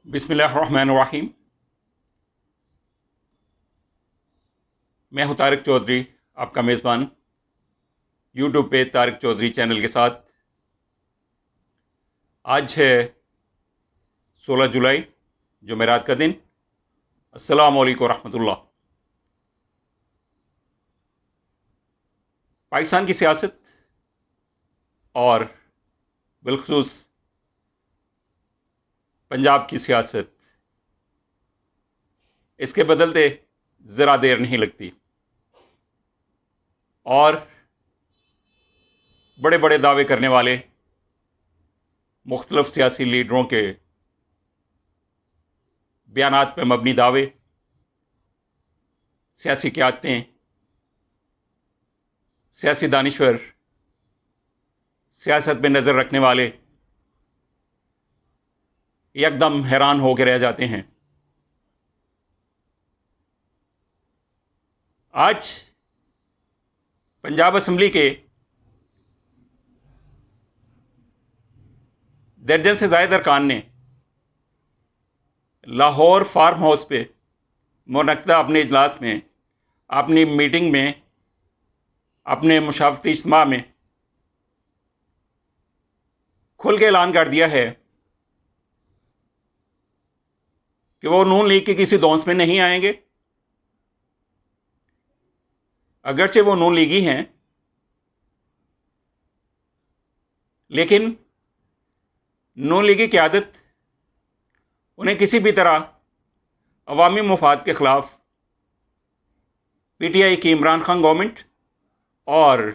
बिस्मिल्लाहिर्रहमानिर्रहीम। मैं हूं तारिक चौधरी, आपका मेज़बान यूट्यूब पे तारिक चौधरी चैनल के साथ। आज है 16 जुलाई, जुमेरात का दिन। अस्सलामु अलैकुम रहमतुल्लाह। पाकिस्तान की सियासत और बिलखुसूस पंजाब की सियासत, इसके बदलते ज़रा देर नहीं लगती और बड़े बड़े दावे करने वाले मुख्तलिफ सियासी लीडरों के बयानात पर मबनी दावे, सियासी क़यादतें, सियासी दानिश्वर, सियासत में नज़र रखने वाले एकदम हैरान होकर रह जाते हैं। आज पंजाब असम्बली के दर्जन से ज़ायद अरकान ने लाहौर फार्म हाउस पे मुनक्किदा अपने इजलास में, अपनी मीटिंग में, अपने मुशावरती इज्तिमा में खुल के ऐलान कर दिया है कि वो नून लीग की किसी दौंस में नहीं आएंगे। अगरचे वो नून लीगी हैं, लेकिन नून लीगी क़यादत उन्हें किसी भी तरह अवामी मुफाद के ख़िलाफ़ PTI की इमरान खान गवर्नमेंट और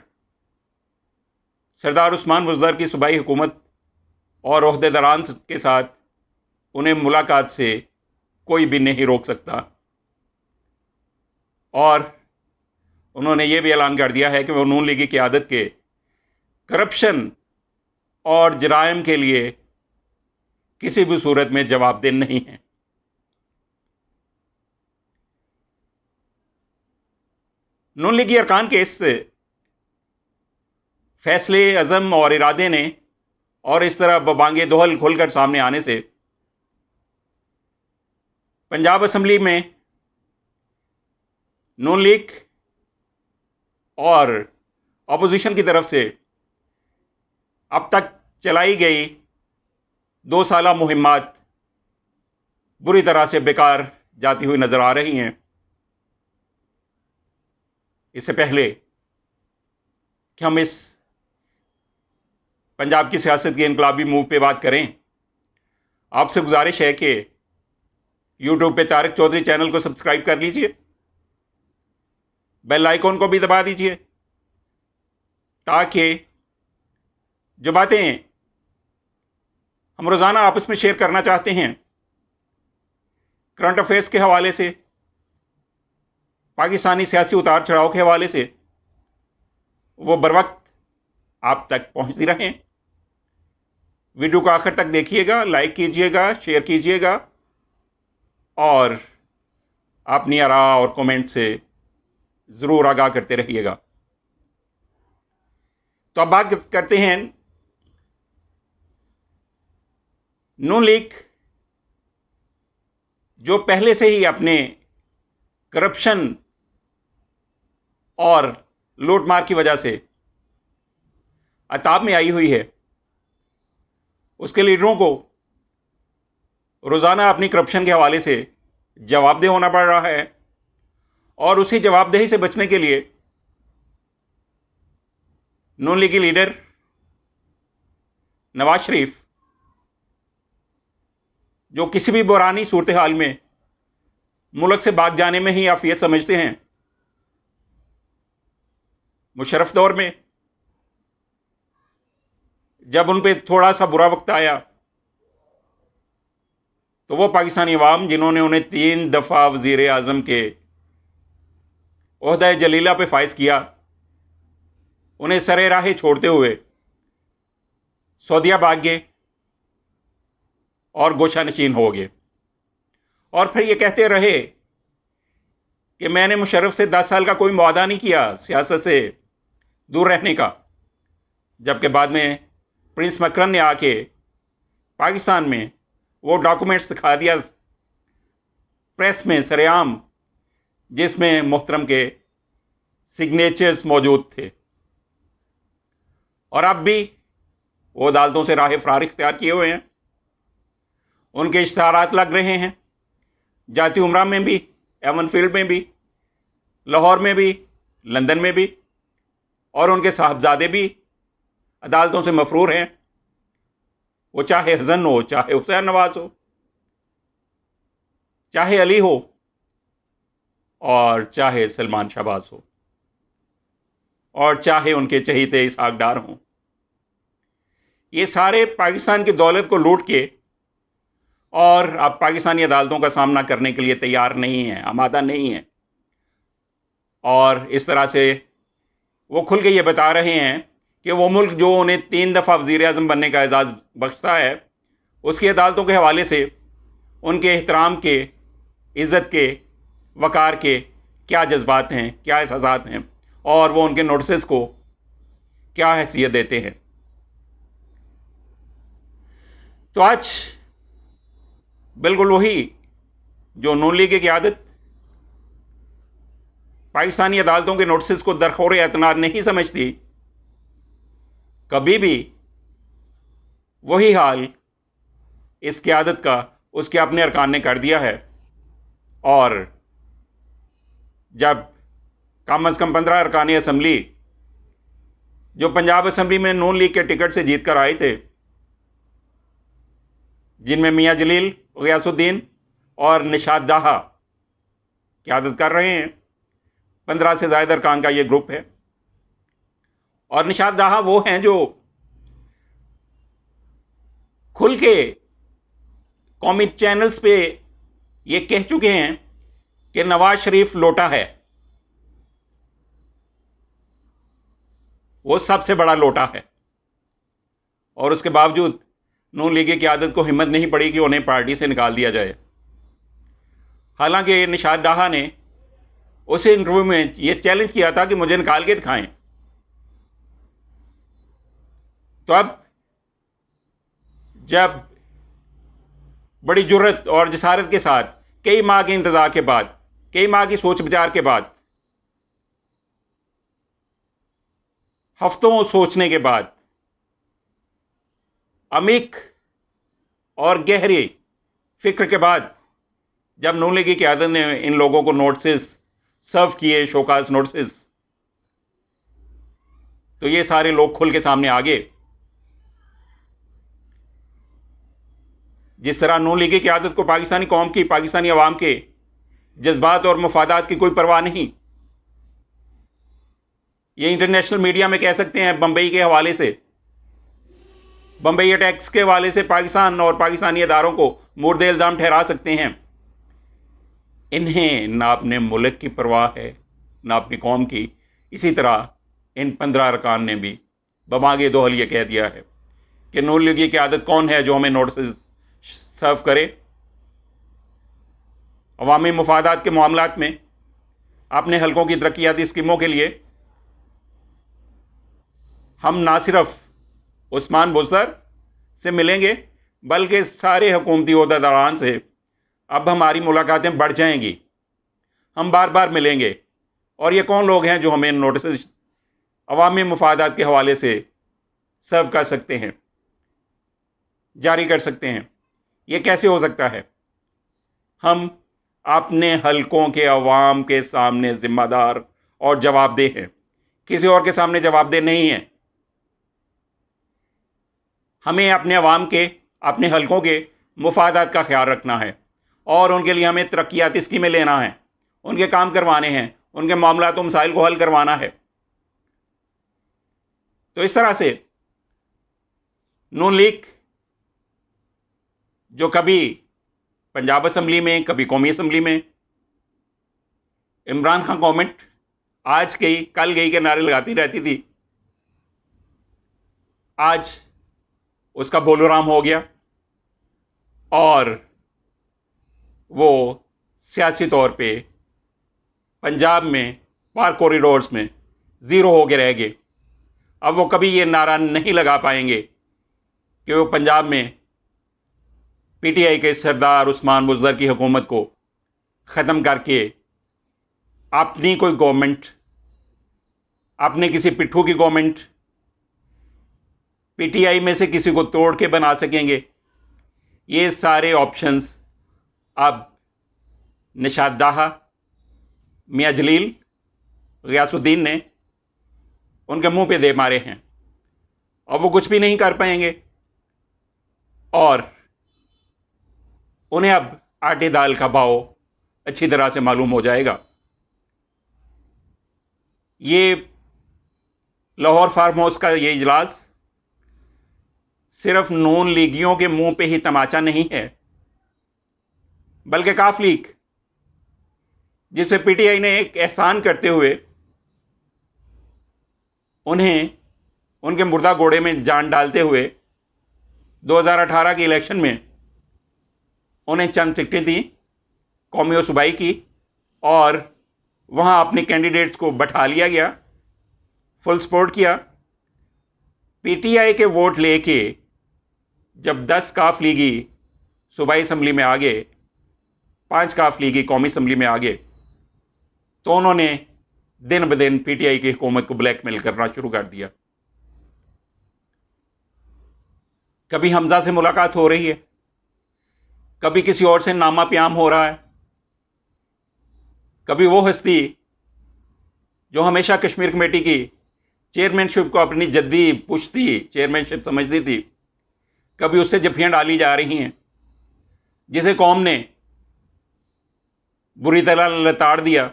सरदार उस्मान बुज़दार की सूबाई हुकूमत और ओहदेदारान के साथ उन्हें मुलाकात से कोई भी नहीं रोक सकता। और उन्होंने ये भी ऐलान कर दिया है कि वो नून लीगी क़यादत के करप्शन और जराइम के लिए किसी भी सूरत में जवाबदेह नहीं है। नून लीगी अरकान के इस फैसले अज़म और इरादे ने और इस तरह बबांगे दोहल खुलकर सामने आने से पंजाब असम्बली में नून लीग और अपोजिशन की तरफ से अब तक चलाई गई 2 साला मुहिम्मात बुरी तरह से बेकार जाती हुई नज़र आ रही हैं। इससे पहले कि हम इस पंजाब की सियासत के इनकलाबी मूव पे बात करें, आपसे गुजारिश है कि यूट्यूब पे तारिक चौधरी चैनल को सब्सक्राइब कर लीजिए, बेल आइकॉन को भी दबा दीजिए, ताकि जो बातें हम रोज़ाना आपस में शेयर करना चाहते हैं, करंट अफेयर्स के हवाले से, पाकिस्तानी सियासी उतार चढ़ाव के हवाले से, वो बर वक्त आप तक पहुंचती रहें। वीडियो को आखिर तक देखिएगा, लाइक कीजिएगा, शेयर कीजिएगा और अपनी आरा और कमेंट से ज़रूर आगाह करते रहिएगा। तो अब बात करते हैं नून लीग, जो पहले से ही अपने करप्शन और लूटमार की वजह से अताब में आई हुई है। उसके लीडरों को रोज़ाना अपनी करप्शन के हवाले से जवाबदेह होना पड़ रहा है और उसी जवाबदेही से बचने के लिए नून लीगी लीडर नवाज शरीफ, जो किसी भी बुरानी सूरत हाल में मुल्क से भाग जाने में ही आफियत समझते हैं, मुशर्रफ दौर में जब उन पर थोड़ा सा बुरा वक्त आया तो वो पाकिस्तानी अवाम, जिन्होंने उन्हें 3 दफ़ा वज़ीर आज़म के ओहदा जलीला पे फाइज किया, उन्हें सरे राह छोड़ते हुए सऊदीया भाग गए और गोशा नशीन हो गए। और फिर ये कहते रहे कि मैंने मुशर्रफ से 10 साल का कोई मुआदा नहीं किया सियासत से दूर रहने का, जबकि बाद में प्रिंस मकरन ने आके पाकिस्तान में वो डॉक्यूमेंट्स दिखा दिया प्रेस में सरेआम, जिसमें मोहतरम के सिग्नेचर्स मौजूद थे। और अब भी वो अदालतों से राह फरार इख्तियार किए हुए हैं, उनके इश्तहारात लग रहे हैं, जाती उमरा में भी, एवन फील्ड में भी, लाहौर में भी, लंदन में भी, और उनके साहबजादे भी अदालतों से मफरूर हैं। वो चाहे हसन हो, चाहे हुसैन नवाज हो, चाहे अली हो, और चाहे सलमान शहबाज हो, और चाहे उनके चहीते इसहाक डार हों। ये सारे पाकिस्तान की दौलत को लूट के और अब पाकिस्तानी अदालतों का सामना करने के लिए तैयार नहीं है, आमादा नहीं है। और इस तरह से वो खुल के ये बता रहे हैं कि वो मुल्क जो उन्हें 3 दफ़ा वज़ीर-ए-आज़म बनने का एजाज़ बख्शता है, उसकी अदालतों के हवाले से उनके एहतराम के, इज़्ज़त के, वक़ार के क्या जज्बात हैं, क्या एहसासात हैं, और वो उनके नोटिस को क्या हैसियत देते हैं। तो आज बिल्कुल वही जो नून लीग की क़यादत पाकिस्तानी अदालतों के नोटिस को दरखोर एतनाद नहीं समझती, कभी भी वही हाल इस क़यादत का उसके अपने अरकान ने कर दिया है। और जब कम अज़ कम 15 अरकान असम्बली जो पंजाब असम्बली में नून लीग के टिकट से जीत कर आए थे, जिनमें मियाँ जलील, ग़ियासुद्दीन और निशात दाहा क़यादत कर रहे हैं, 15 से ज़ायद अरकान का ये ग्रुप है। और निशात दाहा वो हैं जो खुल के कौमी चैनल्स पे ये कह चुके हैं कि नवाज शरीफ लोटा है, वो सबसे बड़ा लोटा है। और उसके बावजूद नून लीग की क़यादत को हिम्मत नहीं पड़ी कि उन्हें पार्टी से निकाल दिया जाए। हालांकि निशात दाहा ने उस इंटरव्यू में ये चैलेंज किया था कि मुझे निकाल के दिखाएं। तो अब जब बड़ी जुर्रत और जसारत के साथ कई माह के इंतज़ार के बाद, कई माह की सोच विचार के बाद, हफ्तों सोचने के बाद, अमीक और गहरी फिक्र के बाद, जब नून लीग की क़यादत ने इन लोगों को नोटिस सर्व किए, शोकाज नोटिस, तो ये सारे लोग खुल के सामने आ गए। जिस तरह नून लीग की क़यादत को पाकिस्तानी कौम की, पाकिस्तानी अवाम के जज्बात और मफादात की कोई परवाह नहीं। ये इंटरनेशनल मीडिया में कह सकते हैं, बम्बई के हवाले से, बम्बई अटैक्स के हवाले से पाकिस्तान और पाकिस्तानी अदारों को मुर्दे इल्ज़ाम ठहरा सकते हैं। इन्हें ना अपने मुल्क की परवाह है, ना अपनी कौम की। इसी तरह इन 15 अरकान ने भी बमागे दोहल ये कह दिया है कि नून लीग की क़यादत कौन है जो हमें नोटिस सर्व करे। अवामी मुफादात के मामलात में अपने हलकों की तरक्याती स्कीमों के लिए हम ना सिर्फ उस्मान बुज़दर से मिलेंगे, बल्कि सारे हुकूमती ओहदेदारान से अब हमारी मुलाकातें बढ़ जाएंगी। हम बार बार मिलेंगे। और ये कौन लोग हैं जो हमें नोटिस अवामी मुफादात के हवाले से सर्व कर सकते हैं, जारी कर सकते हैं? ये कैसे हो सकता है? हम अपने हलकों के अवाम के सामने ज़िम्मेदार और जवाबदेह हैं, किसी और के सामने जवाबदेह नहीं हैं। हमें अपने अवाम के, अपने हलकों के मुफादात का ख्याल रखना है, और उनके लिए हमें तरक्याती स्कीमें लेना है, उनके काम करवाने हैं, उनके मामलात व मसाइल को हल करवाना है। तो इस तरह से नून लीग जो कभी पंजाब असम्बली में, कभी कौमी असम्बली में इमरान खान गवर्नमेंट आज गई, कल गई के नारे लगाती रहती थी, आज उसका बोलोराम हो गया और वो सियासी तौर पे पंजाब में पार कॉरिडोर्स में ज़ीरो हो के रह गए। अब वो कभी ये नारा नहीं लगा पाएंगे कि वो पंजाब में पीटीआई के सरदार उस्मान बुज़दर की हुकूमत को ख़त्म करके अपनी कोई गवर्नमेंट, अपने किसी पिट्ठू की गवर्नमेंट पीटीआई में से किसी को तोड़ के बना सकेंगे, ये सारे ऑप्शंस अब निशात, मियां जलील, ग़ियासुद्दीन ने उनके मुंह पे दे मारे हैं और वो कुछ भी नहीं कर पाएंगे। और उन्हें अब आटे दाल का भाव अच्छी तरह से मालूम हो जाएगा। ये लाहौर फार्म हाउस का ये इजलास सिर्फ नून लीगियों के मुंह पे ही तमाचा नहीं है, बल्कि काफ लीग, जिससे पीटीआई ने एक एहसान करते हुए उन्हें उनके मुर्दा घोड़े में जान डालते हुए 2018 के इलेक्शन में उन्हें चंद टिकटें दी कौमी और सूबाई की, और वहाँ अपने कैंडिडेट्स को बैठा लिया गया, फुल सपोर्ट किया। पीटीआई के वोट लेके जब 10 काफ लीगी सूबाई असम्बली में आ गए, 5 काफ लीगी कौमी असम्बली में आ गए, तो उन्होंने दिन ब दिन पीटीआई की हुकूमत को ब्लैकमेल करना शुरू कर दिया। कभी हमजा से मुलाकात हो रही है, कभी किसी और से नामा प्याम हो रहा है, कभी वो हस्ती जो हमेशा कश्मीर कमेटी की चेयरमैनशिप को अपनी जद्दी पुश्ती चेयरमैनशिप समझती थी, कभी उससे जफ्फियाँ डाली जा रही हैं, जिसे कौम ने बुरी तरह लताड़ दिया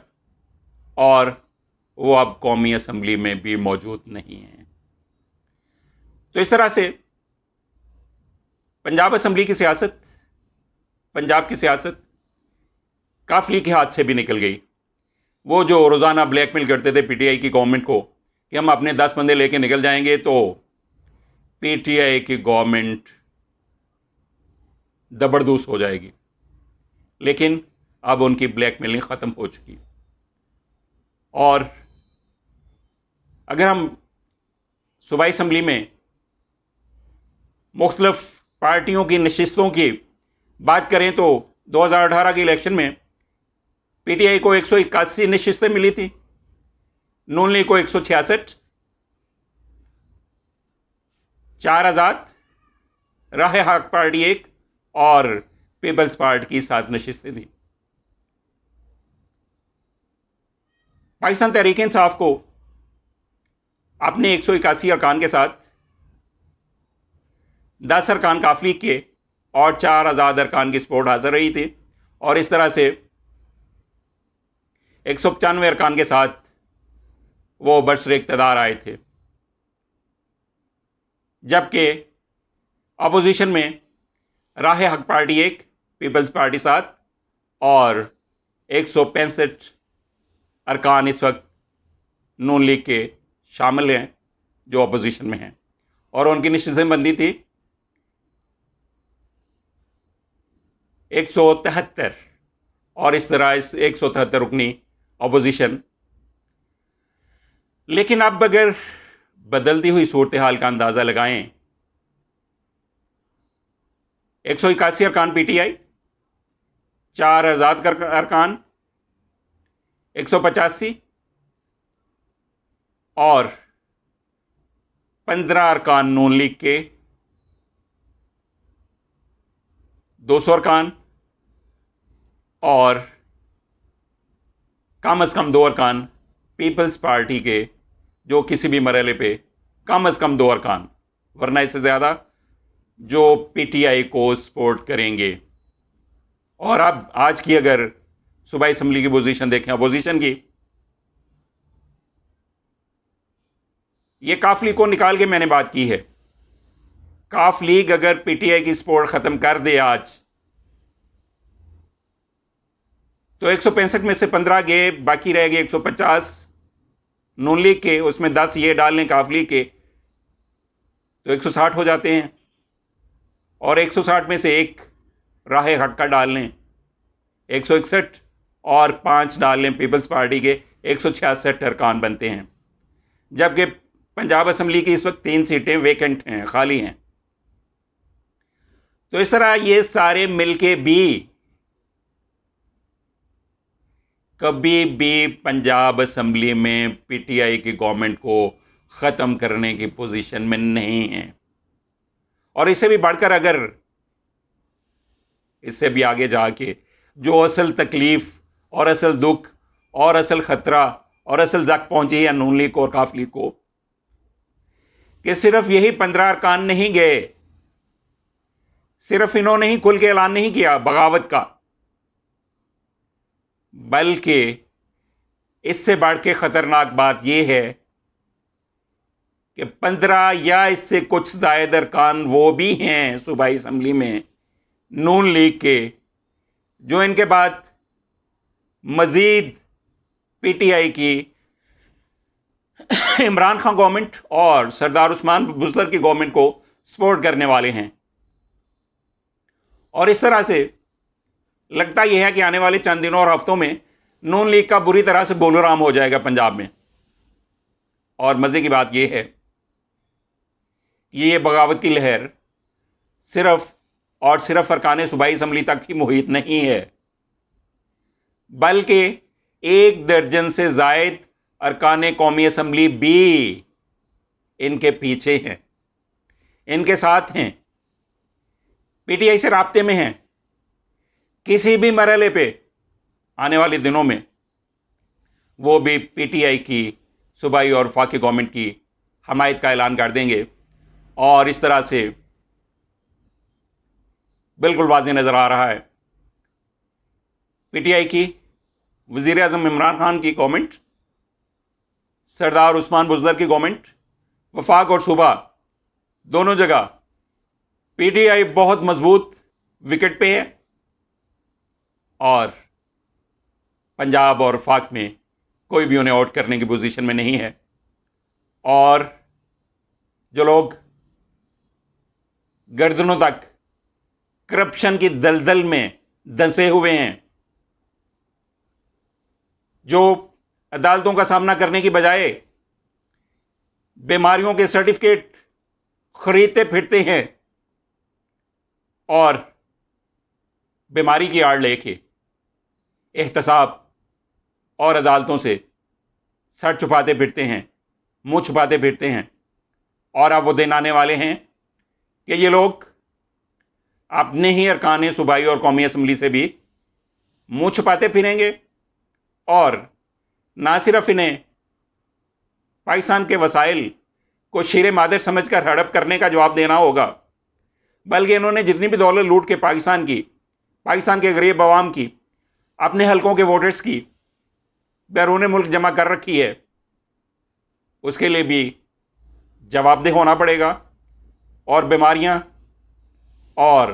और वो अब कौमी असम्बली में भी मौजूद नहीं है। तो इस तरह से पंजाब असम्बली की सियासत, पंजाब की सियासत काफ लीग के हाथ से भी निकल गई। वो जो रोज़ाना ब्लैकमेल करते थे पीटीआई की गवर्नमेंट को कि हम अपने 10 बंदे लेके निकल जाएंगे तो पीटीआई की गवर्नमेंट जबरदस्त हो जाएगी, लेकिन अब उनकी ब्लैकमेलिंग ख़त्म हो चुकी। और अगर हम सूबाई असम्बली में मुख्तलिफ पार्टियों की नशिस्तों की बात करें तो 2018 के इलेक्शन में पीटीआई को 181 नशिस्तें मिली थी, नून लीग को 166, 4 आज़ाद, राह हक पार्टी 1 और पीपल्स पार्टी की 7 नशिस्तें थी। पाकिस्तान तहरीक इंसाफ को अपने 181 अरकान के साथ 10 अरकान काफ लीग के और 4 आज़ाद अरकान की सपोर्ट हासिल रही थी, और इस तरह से 195 अरकान के साथ वो बरसरे इक़्तिदार आए थे। जबकि अपोजिशन में राह हक पार्टी 1, पीपल्स पार्टी 7 और 165 अरकान इस वक्त नून लीग के शामिल हैं जो अपोजिशन में हैं, और उनकी नशिस्तें बनती थी 173, और इस तरह इस 173 रुकनी अपोजिशन। लेकिन अब अगर बदलती हुई सूरत हाल का अंदाज़ा लगाएं, 181 अरकान पीटीआई, 4 आज़ाद अरकान, 185 और 15 अरकान नून लीग के, 200 अरकान और कम से कम 2 अरकान पीपल्स पार्टी के, जो किसी भी मरहले पे कम से कम 2 अरकान, वरना इससे ज़्यादा, जो पीटीआई को सपोर्ट करेंगे। और अब आज की अगर सूबाई असम्बली की पोजीशन देखें अपोजिशन की, ये काफ लीग को निकाल के मैंने बात की है। काफ लीग अगर पीटीआई की सपोर्ट ख़त्म कर दे आज, तो 165 में से 15 गए, बाकी रह गए 150 नून लीग के, उसमें 10 ये डाल लें काफ लीग के, तो 160 हो जाते हैं, और 160 में से 1 राह हक का डाल लें 161, और 5 डाल लें पीपल्स पार्टी के, 166 अरकान बनते हैं। जबकि पंजाब असम्बली की इस वक्त 3 सीटें वेकेंट हैं, खाली हैं। तो इस तरह ये सारे मिलके भी कभी भी पंजाब असेंबली में पीटीआई की गवर्नमेंट को ख़त्म करने की पोजीशन में नहीं है। और इससे भी बढ़कर, अगर इससे भी आगे जाके जो असल तकलीफ और असल दुख और असल ख़तरा और असल जख्म पहुंची है नून लीग को और काफ लीग को, कि सिर्फ यही 15 अरकान नहीं गए, सिर्फ इन्होंने ही खुल के ऐलान नहीं किया बगावत का, बल्कि इससे बढ़ के खतरनाक बात यह है कि 15 या इससे कुछ जायद अरकान वो भी हैं सूबाई असम्बली में नून लीग के, जो इनके बाद मजीद पीटीआई की इमरान खान गवर्नमेंट और सरदार उस्मान बुज़दर की गवर्नमेंट को सपोर्ट करने वाले हैं। और इस तरह से लगता यह है कि आने वाले चंद दिनों और हफ्तों में नून लीग का बुरी तरह से बोलराम हो जाएगा पंजाब में। और मज़े की बात यह है कि ये बगावत की लहर सिर्फ और सिर्फ अरकान सूबाई असम्बली तक ही मुहित नहीं है, बल्कि 1 दर्जन से ज़ायद अरकान कौमी असम्बली भी इनके पीछे हैं, इनके साथ हैं, पीटीआई से राब्ते में हैं। किसी भी मरहले पे आने वाले दिनों में वो भी पीटीआई की सूबाई और वफाकी गवर्नमेंट की हमायत का ऐलान कर देंगे। और इस तरह से बिल्कुल वाज़ेह नज़र आ रहा है पीटीआई की वज़ीर आज़म इमरान खान की गवर्नमेंट, सरदार उस्मान बुज़दर की गवर्नमेंट, वफाक और सूबा दोनों जगह पीटीआई बहुत मजबूत विकेट पे है और पंजाब और वफाक में कोई भी उन्हें आउट करने की पोजीशन में नहीं है। और जो लोग गर्दनों तक करप्शन की दलदल में धंसे हुए हैं, जो अदालतों का सामना करने की बजाय बीमारियों के सर्टिफिकेट खरीदते फिरते हैं और बीमारी की आड़ लेके एहतसाब और अदालतों से सर छुपाते फिरते हैं, मुंह छुपाते फिरते हैं। और अब वो दिन आने वाले हैं कि ये लोग अपने ही अरकान सूबाई और कौमी असम्बली से भी मुंह छुपाते फिरेंगे। और ना सिर्फ इन्हें पाकिस्तान के वसाइल को शीरे मादर समझकर हड़प करने का जवाब देना होगा, बल्कि इन्होंने जितनी भी दौलत लूट के पाकिस्तान के गरीब अवाम की, अपने हलकों के वोटर्स की बैरून मुल्क जमा कर रखी है, उसके लिए भी जवाबदेह होना पड़ेगा। और बीमारियां और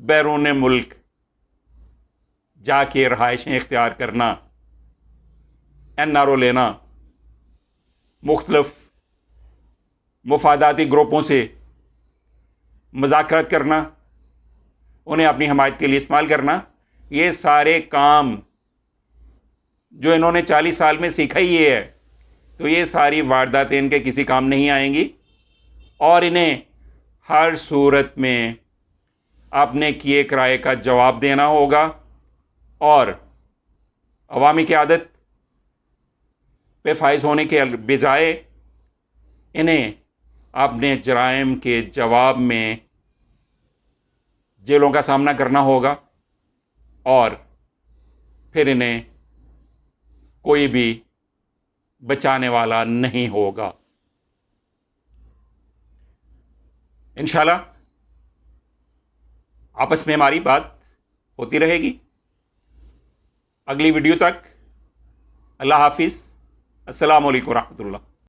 बैरून मुल्क जाके रहायशें इख्तियार करना, एनआरओ लेना, मुख्तलिफ मुफादाती ग्रुपों से मुज़ाकरात करना, उन्हें अपनी हमायत के लिए इस्तेमाल करना, ये सारे काम जो इन्होंने 40 साल में सीखा ही है, तो ये सारी वारदातें इनके किसी काम नहीं आएंगी। और इन्हें हर सूरत में अपने किए कराए का जवाब देना होगा। और अवामी की आदत पे फाइज होने के बजाय इन्हें अपने जराइम के जवाब में जेलों का सामना करना होगा। और फिर इन्हें कोई भी बचाने वाला नहीं होगा। इंशाल्लाह आपस में हमारी बात होती रहेगी। अगली वीडियो तक अल्लाह हाफिज़। अस्सलामु अलैकुम रहमतुल्लाह।